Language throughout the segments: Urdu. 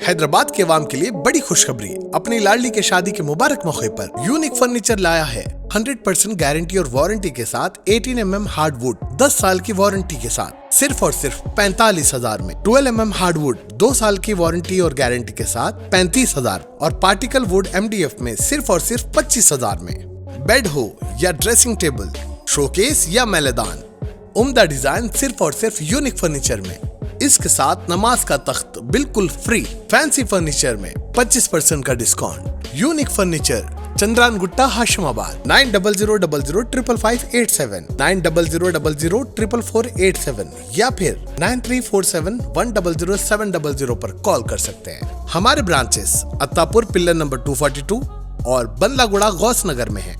حیدرآباد کے عوام کے لیے بڑی خوشخبری، اپنی لاڈلی کے شادی کے مبارک موقع پر یونیک فرنیچر لایا ہے 100% گارنٹی اور وارنٹی کے ساتھ 18 mm ہارڈ ووڈ 10 سال کی وارنٹی کے ساتھ صرف اور صرف 45,000 میں، 12 mm ہارڈ ووڈ 2 سال کی وارنٹی اور گارنٹی کے ساتھ 35,000 اور پارٹیکل ووڈ MDF میں صرف اور صرف 25,000 میں۔ بیڈ ہو یا ڈریسنگ ٹیبل، شوکیس یا میلدان، عمدہ ڈیزائن صرف اور صرف یونیک فرنیچر میں۔ اس کے ساتھ نماز کا تخت بالکل فری، فینسی فرنیچر میں 25% کا ڈسکاؤنٹ۔ یونیک فرنیچر، چندران گٹا، ہاشم آباد، 9000555587 9000004487 یا پھر 9347100700 پر کال کر سکتے ہیں۔ ہمارے برانچز عطاپور پلر نمبر 242 اور بندلا گڑا غوث نگر میں ہیں۔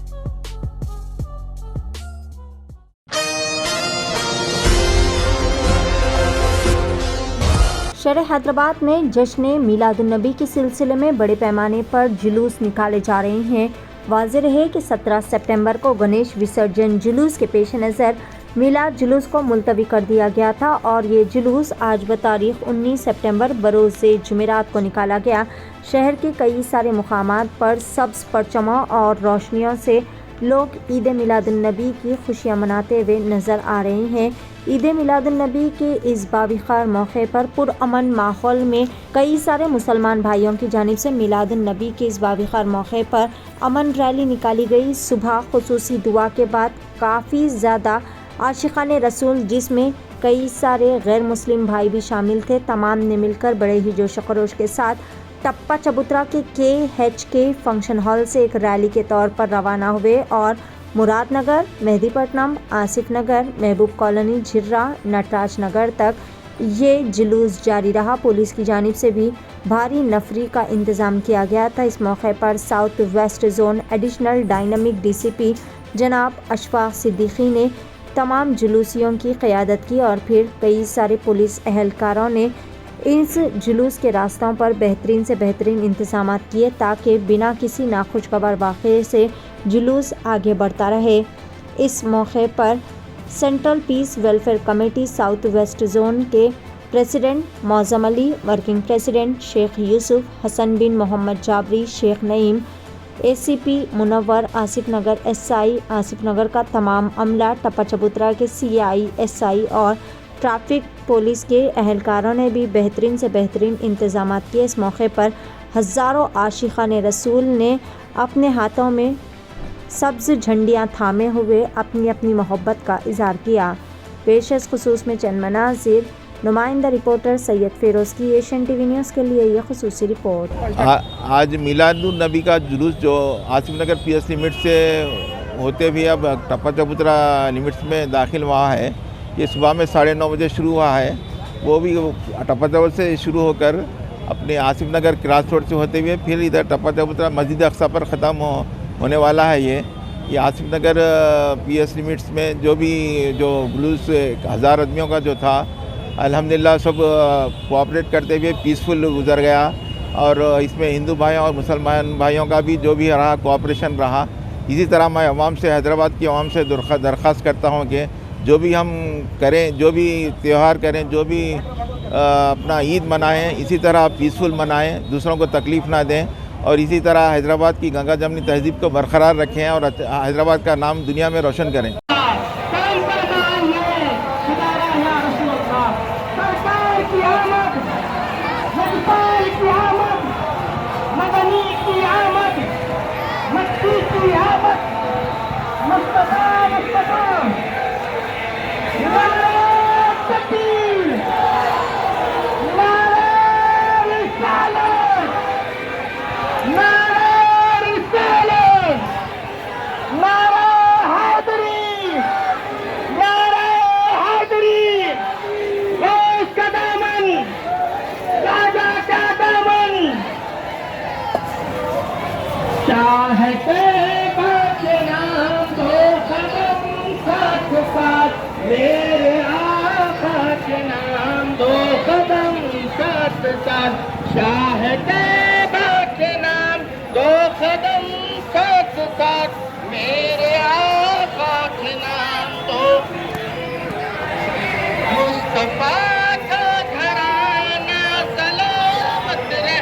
شہر حیدرآباد میں جشن میلاد النبی کے سلسلے میں بڑے پیمانے پر جلوس نکالے جا رہے ہیں۔ واضح رہے کہ 17 ستمبر کو گنیش وسرجن جلوس کے پیش نظر میلاد جلوس کو ملتوی کر دیا گیا تھا اور یہ جلوس آج بتاریخ 19 ستمبر بروز جمعرات کو نکالا گیا۔ شہر کے کئی سارے مقامات پر سبز پرچموں اور روشنیوں سے لوگ عید میلاد النبی کی خوشیاں مناتے ہوئے نظر آ رہے ہیں۔ عید میلاد النبی کے اس باوقار موقع پر پرامن ماحول میں کئی سارے مسلمان بھائیوں کی جانب سے میلاد النبی کے اس باوقار موقع پر امن ریلی نکالی گئی۔ صبح خصوصی دعا کے بعد کافی زیادہ عاشقان رسول، جس میں کئی سارے غیر مسلم بھائی بھی شامل تھے، تمام نے مل کر بڑے ہی جوش و خروش کے ساتھ ٹپا چبوترا کے KHK فنکشن ہال سے ایک ریلی کے طور پر روانہ ہوئے اور مراد نگر، مہدی پٹنم، آصف نگر، محبوب کالونی، جھرا، نٹراج نگر تک یہ جلوس جاری رہا۔ پولیس کی جانب سے بھی بھاری نفری کا انتظام کیا گیا تھا۔ اس موقع پر south west zone additional dynamic DCP جناب اشفاق صدیقی نے تمام جلوسیوں کی قیادت کی اور پھر کئی سارے پولیس اہلکاروں نے اس جلوس کے راستوں پر بہترین سے بہترین انتظامات کیے تاکہ بنا کسی ناخوشگوار واقعے سے جلوس آگے بڑھتا رہے۔ اس موقع پر central peace welfare committee south west zone کے president Moazzam Ali, working president شیخ یوسف، حسن بن محمد جابری، شیخ نعیم، ACP منور، آصف نگر SI آصف نگر کا تمام عملہ، ٹپا چبوترا کے CI SI اور ٹریفک پولیس کے اہلکاروں نے بھی بہترین سے بہترین انتظامات کیے۔ اس موقع پر ہزاروں عاشقان رسول نے اپنے ہاتھوں میں سبز جھنڈیاں تھامے ہوئے اپنی اپنی محبت کا اظہار کیا۔ پیش از خصوص میں چند مناظر، نمائندہ رپورٹر سید فیروز کی ایشین TV نیوز کے لیے یہ خصوصی رپورٹ۔ آج میلاد النبی کا جلوس جو آصف نگر PS لمٹ سے ہوتے ہوئے اب ٹپا چبوترا لمٹس میں داخل ہوا ہے، یہ صبح میں 9:30 بجے شروع ہوا ہے۔ وہ بھی ٹپا چبوترا سے شروع ہو کر اپنے آصف نگر کراس روڈ سے ہوتے ہوئے پھر ادھر ٹپا چبوترا مسجد اقصیٰ پر ختم ہونے والا ہے۔ یہ آصف نگر PS لمٹس میں جو جلوس 1000 آدمیوں کا جو تھا، الحمدللہ سب کوآپریٹ کرتے ہوئے پیسفل گزر گیا اور اس میں ہندو بھائیوں اور مسلمان بھائیوں کا بھی جو بھی رہا کوآپریشن رہا۔ اسی طرح میں عوام سے، حیدرآباد کی عوام سے درخواست کرتا ہوں کہ جو بھی ہم کریں، جو بھی تہوار کریں، جو بھی اپنا عید منائیں، اسی طرح پیسفل منائیں، دوسروں کو تکلیف نہ دیں اور اسی طرح حیدرآباد کی گنگا جمنی تہذیب کو برقرار رکھیں اور حیدرآباد کا نام دنیا میں روشن کریں۔ میرے آقا کے نام 2 قدم ساتھ ساتھ، شاہ طیبہ کے نام 2 قدم ساتھ ساتھ، میرے آقا کے نام 2 مصطفیٰ کا گھرانہ سلامت رہے۔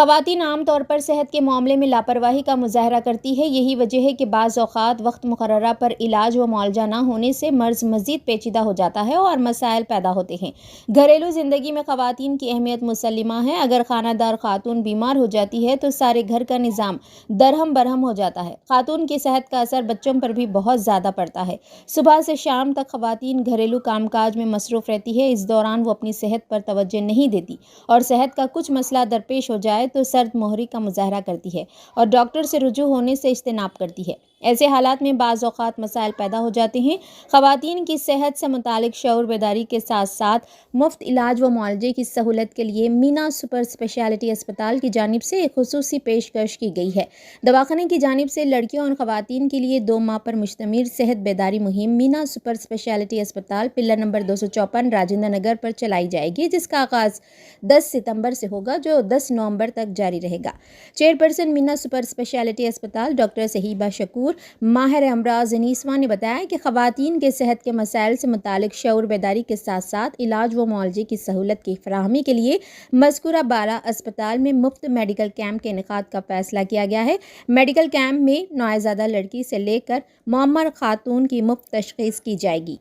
خواتین عام طور پر صحت کے معاملے میں لاپرواہی کا مظاہرہ کرتی ہے. یہی وجہ ہے کہ بعض اوقات وقت مقررہ پر علاج و معالجہ نہ ہونے سے مرض مزید پیچیدہ ہو جاتا ہے اور مسائل پیدا ہوتے ہیں. گھریلو زندگی میں خواتین کی اہمیت مسلمہ ہے. اگر خانہ دار خاتون بیمار ہو جاتی ہے تو سارے گھر کا نظام درہم برہم ہو جاتا ہے. خاتون کی صحت کا اثر بچوں پر بھی بہت زیادہ پڑتا ہے. صبح سے شام تک خواتین گھریلو کام کاج میں مصروف رہتی ہے. اس دوران وہ اپنی صحت پر توجہ نہیں دیتی اور صحت کا کچھ مسئلہ درپیش ہو جائے تو سرد مہری کا مظاہرہ کرتی ہے اور ڈاکٹر سے رجوع ہونے سے اجتناب کرتی ہے. ایسے حالات میں بعض اوقات مسائل پیدا ہو جاتے ہیں. خواتین کی صحت سے متعلق شعور بیداری کے ساتھ ساتھ مفت علاج و معالجے کی سہولت کے لیے مینا سپر اسپیشلٹی اسپتال کی جانب سے ایک خصوصی پیشکش کی گئی ہے. دواخانے کی جانب سے لڑکیوں اور خواتین کے لیے 2 ماہ پر مشتمل صحت بیداری مہم مینا سپر اسپیشلٹی اسپتال پلر نمبر 254 راجندر نگر پر چلائی جائے گی، جس کا آغاز 10 ستمبر سے ہوگا جو 10 نومبر تک جاری رہے گا. چیئرپرسن مینا سپر اسپیشلٹی اسپتال ڈاکٹر صہیبہ شکور ماہر امراض نیسواں نے بتایا کہ خواتین کے صحت کے مسائل سے متعلق شعور بیداری کے ساتھ ساتھ علاج و معالجے کی سہولت کی فراہمی کے لیے مذکورہ بالا اسپتال میں مفت میڈیکل کیمپ کے انعقاد کا فیصلہ کیا گیا ہے. میڈیکل کیمپ میں نوزائیدہ لڑکی سے لے کر معمر خاتون کی مفت تشخیص کی جائے گی.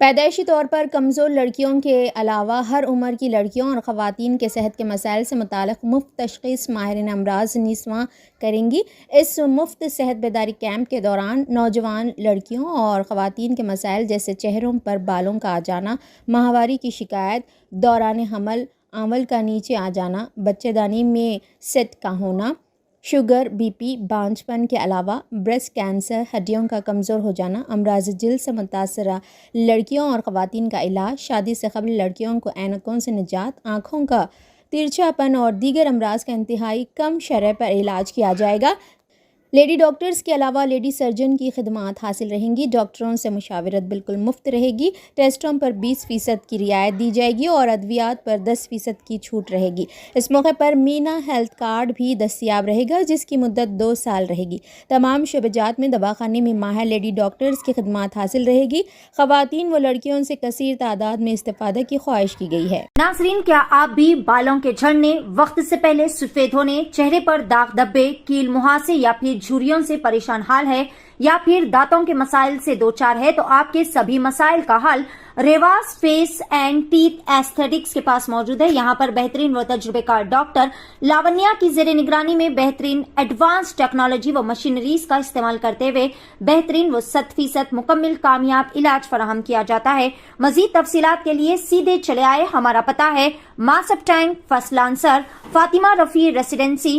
پیدائشی طور پر کمزور لڑکیوں کے علاوہ ہر عمر کی لڑکیوں اور خواتین کے صحت کے مسائل سے متعلق مفت تشخیص ماہرین امراض نیسواں کریں گی. اس مفت صحت بیداری کیمپ کے دوران نوجوان لڑکیوں اور خواتین کے مسائل جیسے چہروں پر بالوں کا آ جانا، ماہواری کی شکایت، دوران حمل آنول کا نیچے آ جانا، بچے دانی میں سیٹ کا ہونا، شوگر، بی پی، بانجھ پن کے علاوہ بریسٹ کینسر، ہڈیوں کا کمزور ہو جانا، امراض جلد سے متاثرہ لڑکیوں اور خواتین کا علاج، شادی سے قبل لڑکیوں کو اینکوں سے نجات، آنکھوں کا ترچھا پن اور دیگر امراض کا انتہائی کم شرح پر علاج کیا جائے گا. لیڈی ڈاکٹرز کے علاوہ لیڈی سرجن کی خدمات حاصل رہیں گی. ڈاکٹروں سے مشاورت بالکل مفت رہے گی. ٹیسٹوں پر 20% کی رعایت دی جائے گی اور ادویات پر 10% کی چھوٹ رہے گی. اس موقع پر مینا ہیلتھ کارڈ بھی دستیاب رہے گا جس کی مدت 2 سال رہے گی. تمام شعبہ جات میں دواخانے میں ماہر لیڈی ڈاکٹرز کی خدمات حاصل رہے گی. خواتین و لڑکیوں سے کثیر تعداد میں استفادہ کی خواہش کی گئی ہے. ناظرین، کیا آپ بھی بالوں کے جھڑنے، وقت سے پہلے سفید ہونے، چہرے پر داغ دھبے، کیل مہاسے یا پھر جھریوں سے پریشان حال ہے یا پھر دانتوں کے مسائل سے دوچار ہے تو آپ کے سبھی مسائل کا حل Riwaz face and teeth aesthetics کے پاس موجود ہے. یہاں پر بہترین و تجربے کار ڈاکٹر لاونیا کی زیر نگرانی میں بہترین ایڈوانس ٹیکنالوجی و مشینریز کا استعمال کرتے ہوئے بہترین و 100% مکمل کامیاب علاج فراہم کیا جاتا ہے. مزید تفصیلات کے لیے سیدھے چلے آئے. ہمارا پتہ ہے Masab tank, first lancer, Fatima Rafi ریسیڈنسی،